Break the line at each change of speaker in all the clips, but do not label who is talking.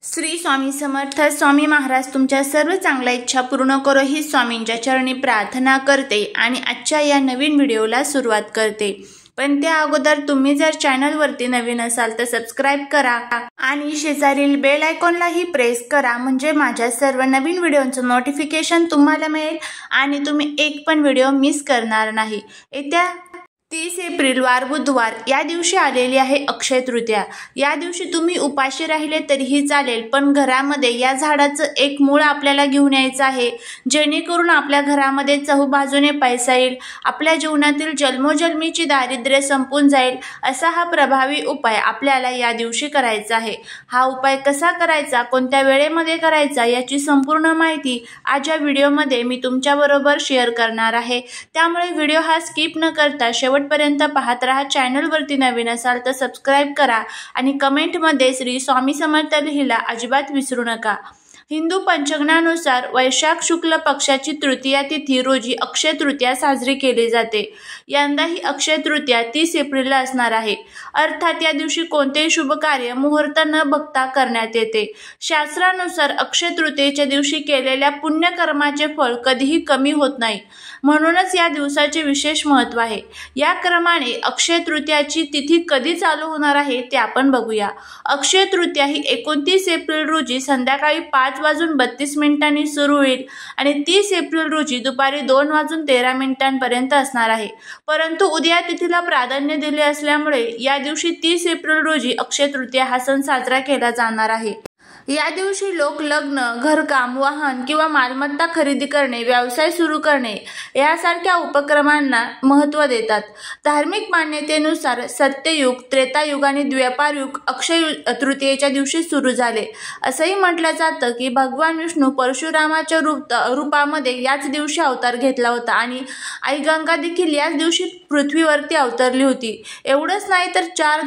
श्री स्वामी समर्थ। स्वामी महाराज तुमच्या सर्व चांगल्या इच्छा पूर्ण करो ही स्वामींच्या चरणी प्रार्थना करते आणि आजच्या या नवीन व्हिडिओला सुरुवात करते। पण त्या अगोदर तुम्ही जर चॅनलवरती नवीन असाल तर सबस्क्राइब करा आणि शेजारील बेल आयकॉनलाही प्रेस करा, म्हणजे माझ्या सर्व नवीन व्हिडिओंचं नोटिफिकेशन तुम्हाला मिळेल आणि तुम्ही एक पण व्हिडिओ मिस करणार नाही। येत्या 30 एप्रिल वार बुधवार या दिवशी आलेली आहे अक्षय तृतीया। या दिवशी तुम्ही उपाशी राहिले तरीही चालेल, पण घरामध्ये या झाडाचं एक मूळ आपल्याला घेऊन यायचं आहे, जेणेकरून आपल्या घरामध्ये चहूबाजूने पैसा येईल, आपल्या जीवनातील जन्मोजन्मीची दारिद्र्य संपून जाईल। असा हा प्रभावी उपाय आपल्याला या दिवशी करायचा आहे। हा उपाय कसा करायचा, कोणत्या वेळेमध्ये करायचा याची संपूर्ण माहिती आज या व्हिडिओमध्ये मी तुमच्याबरोबर शेअर करणार आहे। त्यामुळे व्हिडिओ हा स्किप न करता शेवटपर्यंत पाहत रहा। चॅनलवरती नवीन असाल तर सबस्क्राइब करा आणि कमेंटमध्ये श्री स्वामी समर्थ लिहायला अजिबात विसरू नका। हिंदू पंचांगानुसार वैशाख शुक्ल पक्षाची तृतीया तिथी रोजी अक्षय तृतीया साजरी केली जाते। यंदा ही अक्षय तृतीया 30 एप्रिलला असणार आहे, अर्थात या दिवशी कोणतेही शुभ कार्य मुहूर्त न बघता करण्यात येते। शास्त्रानुसार अक्षय तृतीयेच्या दिवशी केलेल्या पुण्यकर्माचे फळ कधीही कमी होत नाही, म्हणूनच या दिवसाचे विशेष महत्त्व आहे। या क्रमाने अक्षय तृतीयाची तिथी कधी चालू होणार आहे ते आपण बघूया। अक्षय तृतीया ही 29 एप्रिल रोजी संध्याकाळी 5:32 सुरू होईल आणि 30 एप्रिल रोजी दुपारी 2:13 पर्यंत असणार आहे, परंतु उद्या तिथीला प्राधान्य दिले असल्यामुळे या दिवशी 30 एप्रिल रोजी अक्षय तृतीया हा सण साजरा केला जाणार आहे। या दिवशी लोक लग्न, घरकाम, वाहन किंवा मालमत्ता खरेदी करणे, व्यवसाय सुरू करणे यासारख्या उपक्रमांना महत्त्व देतात। धार्मिक मान्यतेनुसार सत्ययुग, त्रेतायुग आणि द्वापारयुग अक्षय तृतीयेच्या दिवशी सुरू झाले। असंही म्हटलं जातं की भगवान विष्णू परशुरामाच्या रूपामध्ये याच दिवशी अवतार घेतला होता आणि आई गंगा देखील याच दिवशी पृथ्वीवरती अवतरली होती। एवढंच नाही तर 4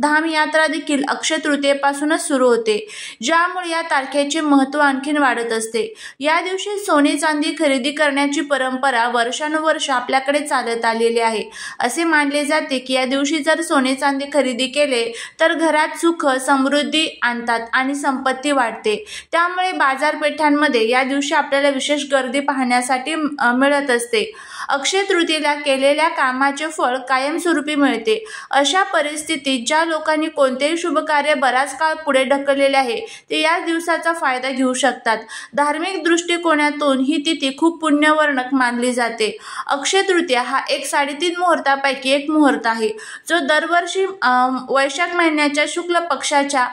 धाम यात्रा देखील अक्षय तृतीयेपासूनच सुरू होते, ज्यामुळे या तारखेचे महत्त्व आणखीन वाढत असते। या दिवशी सोने चांदी खरेदी करण्याची परंपरा वर्षानुवर्ष आपल्याकडे चालत आलेली आहे। असे मानले जाते की या दिवशी जर सोने चांदी खरेदी केले तर घरात सुख समृद्धी आणतात आणि संपत्ती वाढते। त्यामुळे बाजारपेठांमध्ये या दिवशी आपल्याला विशेष गर्दी पाहण्यासाठी मिळत असते। अक्षय तृतीयेला केलेल्या कामाचे फळ कायमस्वरूपी मिळते। अशा परिस्थितीत ज्या लोकांनी कोणतेही शुभ कार्य बराच काळ पुढे ढकललेले आहे ते या दिवसाचा फायदा घेऊ शकतात। धार्मिक दृष्टिकोनातून ही तिथी खूप पुण्यवर्णक मानली जाते। अक्षय तृतीया हा 3.5 मुहूर्तापैकी एक मुहूर्त आहे, जो दरवर्षी वैशाख महिन्याच्या शुक्ल पक्षाच्या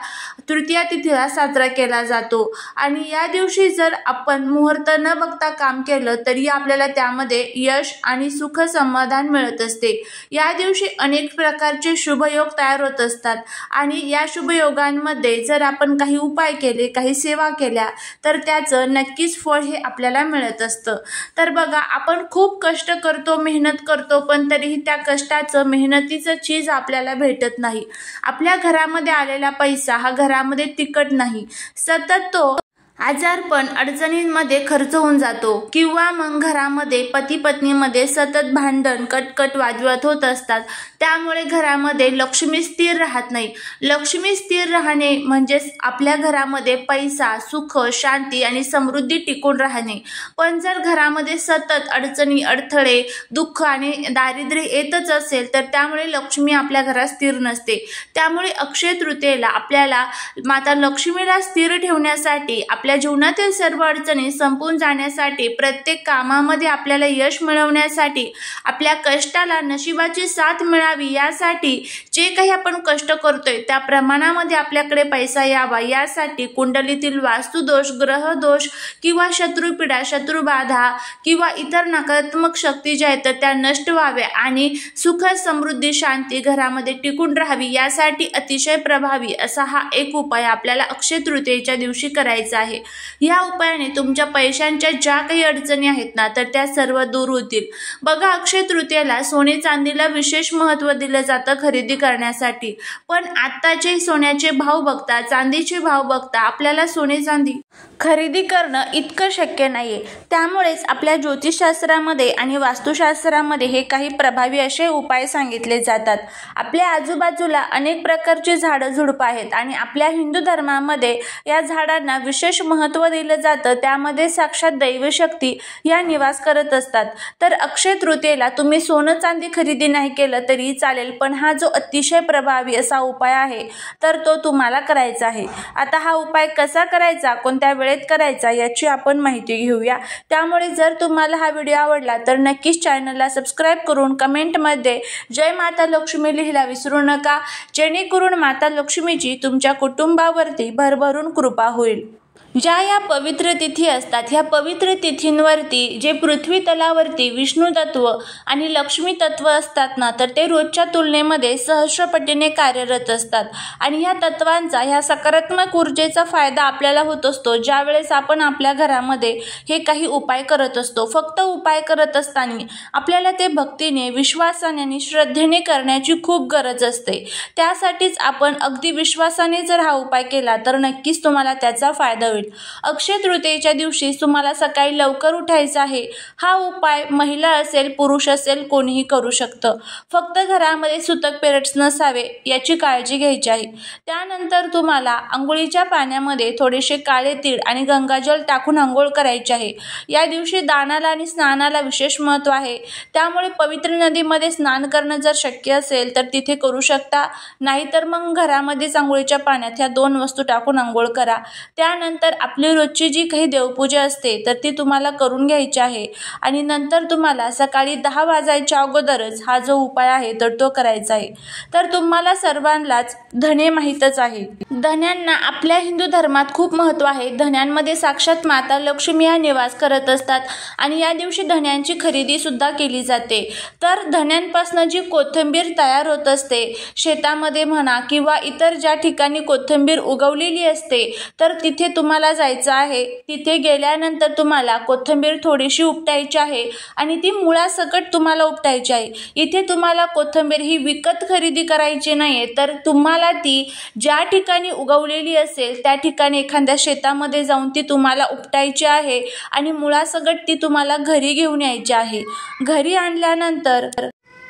तृतीया तिथीला साजरा केला जातो आणि या दिवशी जर आपण मुहूर्त न बघता काम केलं तरी आपल्याला त्यामध्ये यश आणि सुख समाधान मिळत असते। या दिवशी अनेक प्रकारचे शुभयोग तयार होत असतात आणि या शुभयोगांमध्ये जर आपण काही उपाय केले, काही सेवा केल्या तर त्याचं नक्कीच फळ हे आपल्याला मिळत असतं। तर बघा, आपण खूप कष्ट करतो, मेहनत करतो, पण तरीही त्या कष्टाचं, मेहनतीचं चीज आपल्याला भेटत नाही। आपल्या घरामध्ये आलेला पैसा हा घरामध्ये टिकत नाही, सतत तो आजारपण, अडचणींमध्ये खर्च होऊन जातो किंवा मग घरामध्ये पती पत्नीमध्ये सतत भांडण, कटकट, वादविवाद होत असतात। त्यामुळे घरामध्ये लक्ष्मी स्थिर राहत नाही। लक्ष्मी स्थिर राहणे म्हणजेच आपल्या घरामध्ये पैसा, सुख, शांती आणि समृद्धी टिकून राहणे। पण जर घरामध्ये सतत अडचणी, अडथळे, दुःख आणि दारिद्र्य येतच असेल तर त्यामुळे लक्ष्मी आपल्या घरात स्थिर नसते। त्यामुळे अक्षय तृतीयेला आपल्याला माता लक्ष्मीला स्थिर ठेवण्यासाठी, आपल्या जीवनातील सर्व अडचणी संपून जाण्यासाठी, प्रत्येक कामामध्ये आपल्याला यश मिळवण्यासाठी, आपल्या कष्टाला नशिबाची साथ मिळावी यासाठी जे काही आपण कष्ट करतोय त्या प्रमाणामध्ये आपल्याकडे पैसा यावा यासाठी कुंडलीतील वास्तुदोष, ग्रहदोष किंवा शत्रुपीडा, शत्रुबाधा किंवा इतर नकारात्मक शक्ती ज्या आहेत त्या नष्ट व्हाव्या आणि सुख, समृद्धी, शांती घरामध्ये टिकून राहावी यासाठी अतिशय प्रभावी असा हा एक उपाय आपल्याला अक्षय तृतीयेच्या दिवशी करायचा आहे। या उपायाने तुमच्या पैशांच्या ज्या काही अडचणी आहेत ना तर त्या सर्व दूर होतील। बघा, अक्षय तृतीयेला सोने चांदीला विशेष महत्त्व दिलं जातं खरेदी करण्यासाठी, पण आत्ताचे सोन्याचे भाव बघता, चांदीचे भाव बघता आपल्याला सोने चांदी खरेदी करणं इतकं शक्य नाहीये। त्यामुळेच आपल्या ज्योतिषशास्त्रामध्ये आणि वास्तुशास्त्रामध्ये हे काही प्रभावी असे उपाय सांगितले जातात। आपल्या आजूबाजूला अनेक प्रकारची झाडं झुडपं आहेत आणि आपल्या हिंदू धर्मामध्ये या झाडांना विशेष महत्त्व दिलं जातं। त्यामध्ये साक्षात दैवशक्ती या निवास करत असतात। तर अक्षय तृतीयेला तुम्ही सोनं चांदी खरेदी नाही केलं तरी चालेल, पण हा जो अतिशय प्रभावी असा उपाय आहे तर तो तुम्हाला करायचा आहे। आता हा उपाय कसा करायचा, कोणत्या वेळेत करायचा याची आपण माहिती घेऊया। त्यामुळे जर तुम्हाला हा व्हिडिओ आवडला तर नक्कीच चॅनलला सबस्क्राईब करून कमेंटमध्ये जय माता लक्ष्मी लिहायला विसरू नका, जेणेकरून माता लक्ष्मीची तुमच्या कुटुंबावरती भरभरून कृपा होईल। ज्या या पवित्र तिथी असतात, ह्या पवित्र तिथींवरती जे पृथ्वी तलावरती विष्णू तत्व आणि लक्ष्मी तत्व असतात ना तर ते रोजच्या तुलनेमध्ये सहस्रपटीने कार्यरत असतात आणि ह्या तत्वांचा, ह्या सकारात्मक ऊर्जेचा फायदा आपल्याला होत असतो ज्या वेळेस आपण आपल्या घरामध्ये हे काही उपाय करत असतो। फक्त उपाय करत असताना आपल्याला ते भक्तीने, विश्वासाने आणि श्रद्धेने करण्याची खूप गरज असते। त्यासाठीच आपण अगदी विश्वासाने जर हा उपाय केला तर नक्कीच तुम्हाला त्याचा फायदा होईल। अक्षय तृतीयेच्या दिवशी तुम्हाला सकाळी लवकर उठायचं आहे। हा उपाय महिला असेल, पुरुष असेल, कोणीही करू शकतं। फक्त घरामध्ये सुतक पिरियड्स नसावे याची काळजी घ्यायची आहे। त्यानंतर तुम्हाला अंघोळीच्या पाण्यामध्ये थोडेसे काळे तीळ आणि गंगाजल टाकून अंघोळ करायची आहे। या दिवशी दानाला आणि स्नानाला विशेष महत्त्व आहे, त्यामुळे पवित्र नदीमध्ये स्नान करणं जर शक्य असेल तर तिथे करू शकता, नाहीतर मग घरामध्येच अंघोळीच्या पाण्यात ह्या दोन वस्तू टाकून अंघोळ करा। त्यानंतर आपली रोजची जी काही देवपूजा असते तर ती तुम्हाला करून घ्यायची आहे आणि नंतर तुम्हाला सकाळी 10 वाजायच्या अगोदरच हा जो उपाय आहे तर तो करायचा आहे। तर तुम्हाला सर्वांनाच धने माहीतच आहे। धन्यांना आपल्या हिंदू धर्मात खूप महत्त्व आहे। धन्यांमध्ये साक्षात माता लक्ष्मी या निवास करत असतात आणि या दिवशी धन्यांची खरेदी सुद्धा केली जाते। तर धन्यांपासून जी कोथिंबीर तयार होत असते शेतामध्ये म्हणा किंवा इतर ज्या ठिकाणी कोथिंबीर उगवलेली असते तर तिथे तुम्हाला जायचं आहे। तिथे गेल्यानंतर तुम्हाला कोथिंबीर थोडीशी उपटायची आहे आणि ती मुळासकट तुम्हाला उपटायची आहे। इथे तुम्हाला कोथिंबीर ही विकत खरेदी करायची नाहीये, तर तुम्हाला ती ज्या ठिकाणी उगवलेली असेल त्या ठिकाणी एखाद्या शेतामध्ये जाऊन ती तुम्हाला उपटायची आहे आणि मुळासकट ती तुम्हाला घरी घेऊन यायची आहे। घरी आणल्यानंतर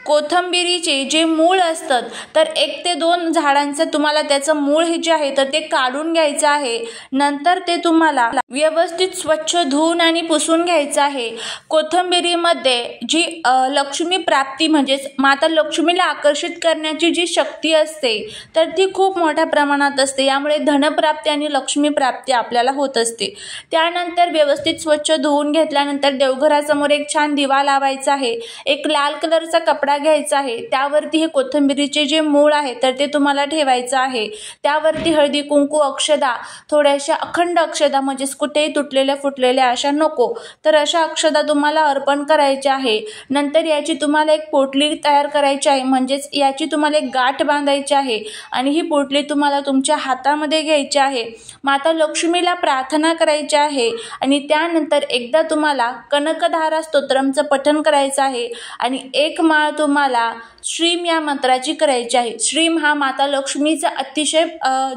कोथिंबीरीचे जे मूळ असतात तर 1 ते 2 झाडांचं तुम्हाला त्याचं मूळ हे जे आहे तर ते काढून घ्यायचं आहे। नंतर ते तुम्हाला व्यवस्थित स्वच्छ धुवून आणि पुसून घ्यायचं आहे। कोथिंबीरीमध्ये जी लक्ष्मी प्राप्ती म्हणजेच माता लक्ष्मीला आकर्षित करण्याची जी शक्ती असते तर ती खूप मोठ्या प्रमाणात असते, यामुळे धनप्राप्ती आणि लक्ष्मी प्राप्ती आपल्याला होत असते। त्यानंतर व्यवस्थित स्वच्छ धुवून घेतल्यानंतर देवघरासमोर एक छान दिवा लावायचा आहे। एक लाल कलरचा कपडा घ्यायचा आहे, त्यावरती हे कोथिंबीरीचे जे मूळ आहे तर ते तुम्हाला ठेवायचं आहे। त्यावरती हळदी कुंकू अक्षदा, थोड्याशा अखंड अक्षदा म्हणजेच कुठेही तुटलेल्या फुटलेल्या अशा नको, तर अशा अक्षदा तुम्हाला अर्पण करायच्या आहे। नंतर याची तुम्हाला एक पोटली तयार करायची आहे, म्हणजेच याची तुम्हाला एक गाठ बांधायची आहे आणि ही पोटली तुम्हाला तुमच्या हातामध्ये घ्यायची आहे। माता लक्ष्मीला प्रार्थना करायची आहे आणि त्यानंतर एकदा तुम्हाला कनकधारा स्तोत्रमचं पठण करायचं आहे आणि एक माळ तुम्हाला श्रीम या मंत्राची करायची आहे। श्रीम हा माता लक्ष्मीचा अतिशय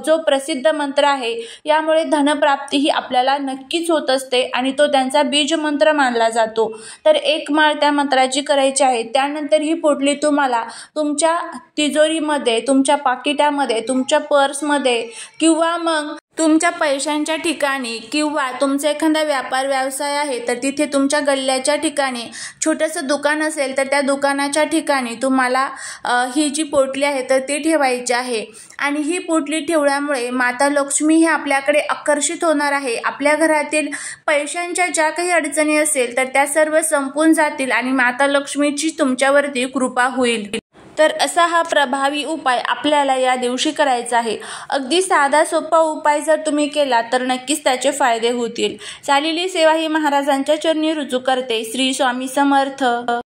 जो प्रसिद्ध मंत्र आहे, यामुळे धनप्राप्ती ही आपल्याला नक्कीच होत असते आणि तो त्यांचा बीज मंत्र मानला जातो। तर एक माळ त्या मंत्राची करायची आहे। त्यानंतर ही पोटली तुम्हाला तुमच्या तिजोरीमध्ये, तुमच्या पाकिटामध्ये, तुमच्या पर्समध्ये किंवा मग तुमच्या पैशांच्या ठिकाणी किंवा तुमचा एखादा व्यापार व्यवसाय आहे तर तिथे तुमच्या गल्ल्याच्या ठिकाणी छोटंसं दुकान असेल तर त्या दुकानाच्या ठिकाणी तुम्हाला ही जी पोटली आहे तर ती ठेवायची आहे। आणि ही पोटली ठेवल्यामुळे माता लक्ष्मी ही आपल्याकडे आकर्षित होणार आहे। आपल्या घरातील पैशांच्या ज्या काही अडचणी असेल तर त्या सर्व संपून जातील आणि माता लक्ष्मीची तुमच्यावरती कृपा होईल। तर असा हा प्रभावी उपाय आपल्याला या दिवशी करायचा आहे। अगदी साधा सोपा उपाय जर तुम्ही केला तर नक्कीच त्याचे फायदे होतील। चालेली सेवा ही महाराजांच्या चरणी रुजू करते। श्री स्वामी समर्थ।